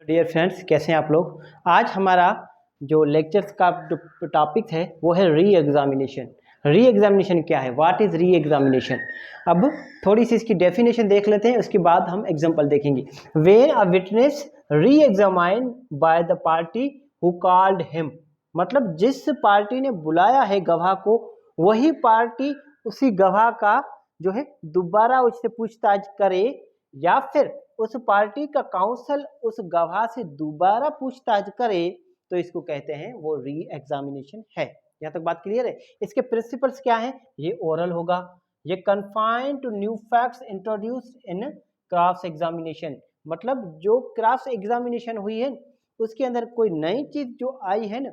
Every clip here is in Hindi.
डियर फ्रेंड्स, कैसे हैं आप लोग। आज हमारा जो लेक्चर्स का टॉपिक है वो है री एग्जामिनेशन। री एग्जामिनेशन क्या है, व्हाट इज री एग्जामिनेशन। अब थोड़ी सी इसकी डेफिनेशन देख लेते हैं, उसके बाद हम एग्जांपल देखेंगे। वेन अ विटनेस री examine by the party who called him, मतलब जिस पार्टी ने बुलाया है गवाह को, वही पार्टी उसी गवाह का जो है दोबारा उससे पूछताछ करे, या फिर उस पार्टी का काउंसिल उस गवाह से दोबारा पूछताछ करे, तो इसको कहते हैं वो री एग्जामिनेशन है। यहाँ तक बात क्लियर है। इसके प्रिंसिपल्स क्या हैं, ये ओरल होगा, ये confined to new facts introduced in cross examination, मतलब जो क्रॉस एग्जामिनेशन हुई है उसके अंदर कोई नई चीज जो आई है ना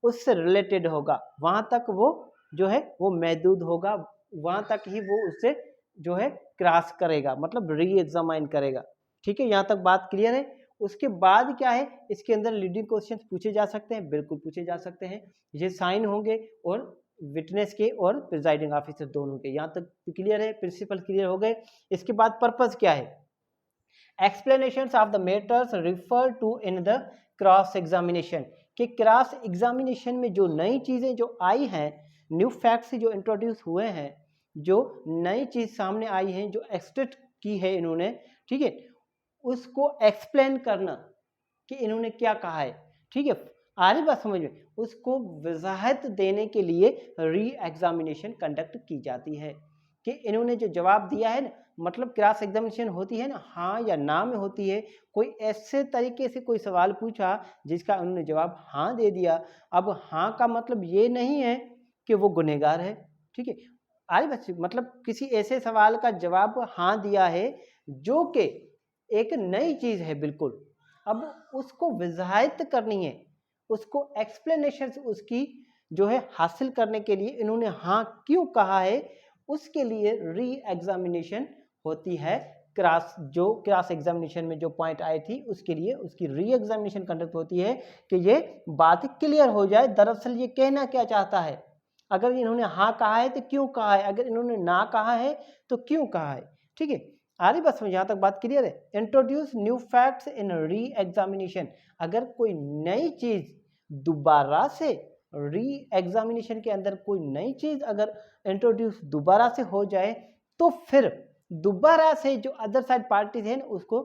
उससे रिलेटेड होगा, वहां तक वो जो है वो महदूद होगा, वहां तक ही वो उससे जो है क्रॉस करेगा, मतलब री एग्जामाइन करेगा। ठीक है, यहाँ तक बात क्लियर है। उसके बाद क्या है, इसके अंदर लीडिंग क्वेश्चंस पूछे जा सकते हैं, बिल्कुल पूछे जा सकते हैं। ये साइन होंगे और विटनेस के और प्रिजाइडिंग ऑफिसर दोनों के। यहाँ तक क्लियर है, प्रिंसिपल क्लियर हो गए। इसके बाद पर्पस क्या है, explanations of the matters refer to in the cross examination, कि क्रॉस एग्जामिनेशन में जो नई चीजें जो आई हैं, न्यू फैक्ट्स जो इंट्रोड्यूस हुए हैं, जो नई चीज सामने आई हैं, जो एक्सट्रैक्ट की है इन्होंने, ठीक है, उसको एक्सप्लेन करना कि इन्होंने क्या कहा है। ठीक है, आ रही बात समझ में, उसको वजाहत देने के लिए री एग्जामिनेशन कंडक्ट की जाती है, कि इन्होंने जो जवाब दिया है ना, मतलब क्रॉस एग्जामिनेशन होती है ना हाँ या ना में होती है। कोई ऐसे तरीके से कोई सवाल पूछा जिसका उन्होंने जवाब हाँ दे दिया, अब हाँ का मतलब ये नहीं है कि वो गुनहगार है। ठीक है, आए बच्चे, मतलब किसी ऐसे सवाल का जवाब हाँ दिया है जो कि एक नई चीज है बिल्कुल, अब उसको वजाहत करनी है, उसको एक्सप्लेनेशन उसकी जो है हासिल करने के लिए इन्होंने हाँ क्यों कहा है, उसके लिए री एग्जामिनेशन होती है। क्रॉस एग्जामिनेशन में जो पॉइंट आई थी उसके लिए उसकी री एग्जामिनेशन कंडक्ट होती है, कि ये बात क्लियर हो जाए दरअसल ये कहना क्या चाहता है। अगर इन्होंने हाँ कहा है तो क्यों कहा है, अगर इन्होंने ना कहा है तो क्यों कहा है। ठीक है, आ रही बस में, यहाँ तक बात क्लियर है। Introduce new facts in re examination, अगर कोई नई चीज दोबारा से री एग्जामिनेशन के अंदर कोई नई चीज अगर इंट्रोड्यूस दोबारा से हो जाए, तो फिर दोबारा से जो अदर साइड पार्टीज है उसको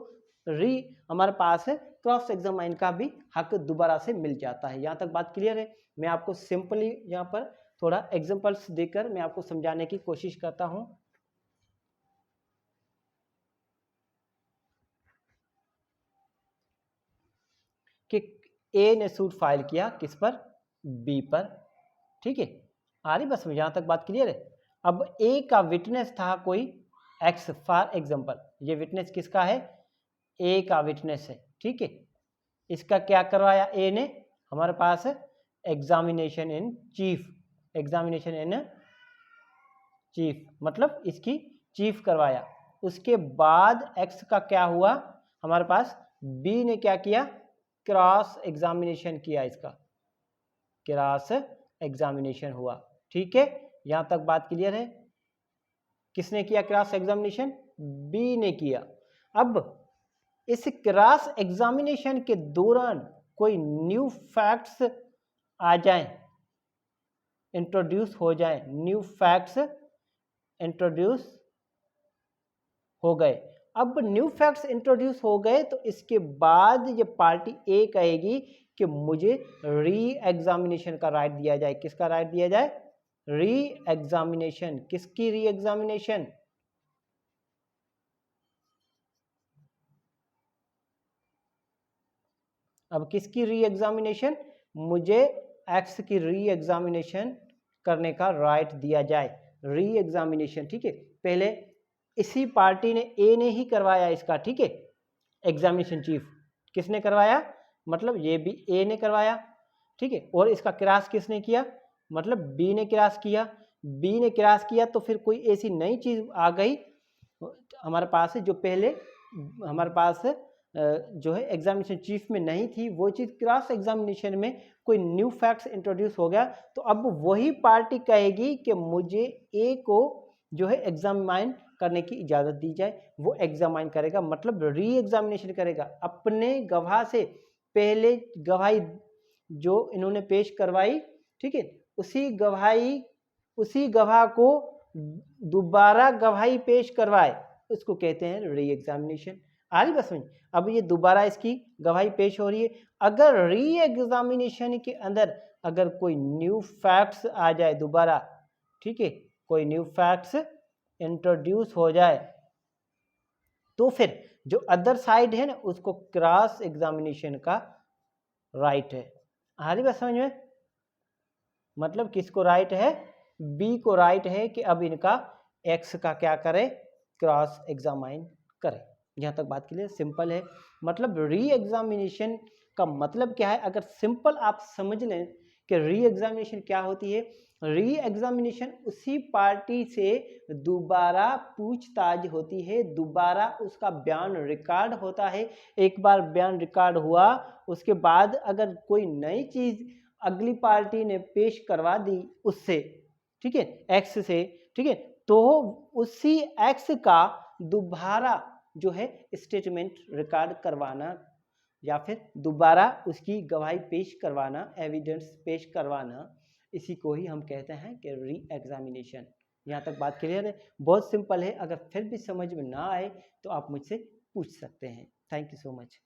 री हमारे पास है क्रॉस एग्जामाइन का भी हक दोबारा से मिल जाता है। यहाँ तक बात क्लियर है। मैं आपको सिंपली यहाँ पर थोड़ा एग्जांपल्स देकर मैं आपको समझाने की कोशिश करता हूँ। कि ए ने सूट फाइल किया किस पर, बी पर। ठीक है, आ रही बस में, यहां तक बात क्लियर है। अब ए का विटनेस था कोई एक्स, फॉर एग्जांपल ये विटनेस किसका है, ए का विटनेस है। ठीक है, इसका क्या करवाया ए ने, हमारे पास examination in chief, examination in chief, मतलब इसकी चीफ करवाया। उसके बाद एक्स का क्या हुआ, हमारे पास बी ने क्या किया, क्रॉस एग्जामिनेशन किया, इसका क्रॉस एग्जामिनेशन हुआ। ठीक है, यहां तक बात क्लियर है। किसने किया क्रॉस एग्जामिनेशन, बी ने किया। अब इस क्रॉस एग्जामिनेशन के दौरान कोई न्यू फैक्ट्स आ जाएं, इंट्रोड्यूस हो जाएं, न्यू फैक्ट्स इंट्रोड्यूस हो गए। अब न्यू फैक्ट्स इंट्रोड्यूस हो गए तो इसके बाद ये पार्टी ए कहेगी कि मुझे री एग्जामिनेशन का राइट दिया जाए। किसका राइट दिया जाए, री एग्जामिनेशन। किसकी री एग्जामिनेशन, अब किसकी री एग्जामिनेशन, मुझे एक्स की री एग्जामिनेशन करने का राइट दिया जाए, री एग्जामिनेशन। ठीक है, पहले इसी पार्टी ने ए ने ही करवाया इसका, ठीक है, एग्जामिनेशन चीफ किसने करवाया, मतलब ये भी ए ने करवाया। ठीक है, और इसका क्रॉस किसने किया, मतलब बी ने क्रॉस किया। बी ने क्रॉस किया तो फिर कोई ऐसी नई चीज आ गई हमारे पास, जो पहले हमारे पास जो है एग्जामिनेशन चीफ में नहीं थी, वो चीज क्रॉस एग्जामिनेशन में कोई न्यू फैक्ट्स इंट्रोड्यूस हो गया। तो अब वही पार्टी कहेगी कि मुझे ए को जो है एग्जामाइन करने की इजाज़त दी जाए वो एग्जामाइन करेगा, मतलब री एग्जामिनेशन करेगा। अपने गवाह से पहले गवाही जो इन्होंने पेश करवाई, ठीक है, उसी गवाह को दोबारा गवाही पेश करवाए, उसको कहते हैं री एग्जामिनेशन। आ रही बस में। अब ये दोबारा इसकी गवाही पेश हो रही है। अगर री एग्जामिनेशन के अंदर अगर कोई न्यू फैक्ट्स आ जाए दोबारा, ठीक है, कोई न्यू फैक्ट्स इंट्रोड्यूस हो जाए, तो फिर जो अदर साइड है ना उसको क्रॉस एग्जामिनेशन का राइट है। आ रही बात समझ में? मतलब किसको राइट है? बी को राइट है कि अब इनका एक्स का क्या करे, क्रॉस एग्जामाइन करे। यहाँ तक बात क्लियर, सिंपल है। मतलब री एग्जामिनेशन का मतलब क्या है, अगर सिंपल आप समझ लें कि री एग्जामिनेशन क्या होती है। री एग्जामिनेशन उसी पार्टी से दोबारा पूछताछ होती है, दोबारा उसका बयान रिकॉर्ड होता है। एक बार बयान रिकॉर्ड हुआ, उसके बाद अगर कोई नई चीज़ अगली पार्टी ने पेश करवा दी उससे, ठीक है, एक्स से, ठीक है, तो उसी एक्स का दोबारा जो है स्टेटमेंट रिकॉर्ड करवाना या फिर दोबारा उसकी गवाही पेश करवाना, एविडेंस पेश करवाना, इसी को ही हम कहते हैं कि री एग्जामिनेशन। यहाँ तक बात क्लियर है? बहुत सिंपल है। अगर फिर भी समझ में ना आए तो आप मुझसे पूछ सकते हैं। Thank you so much.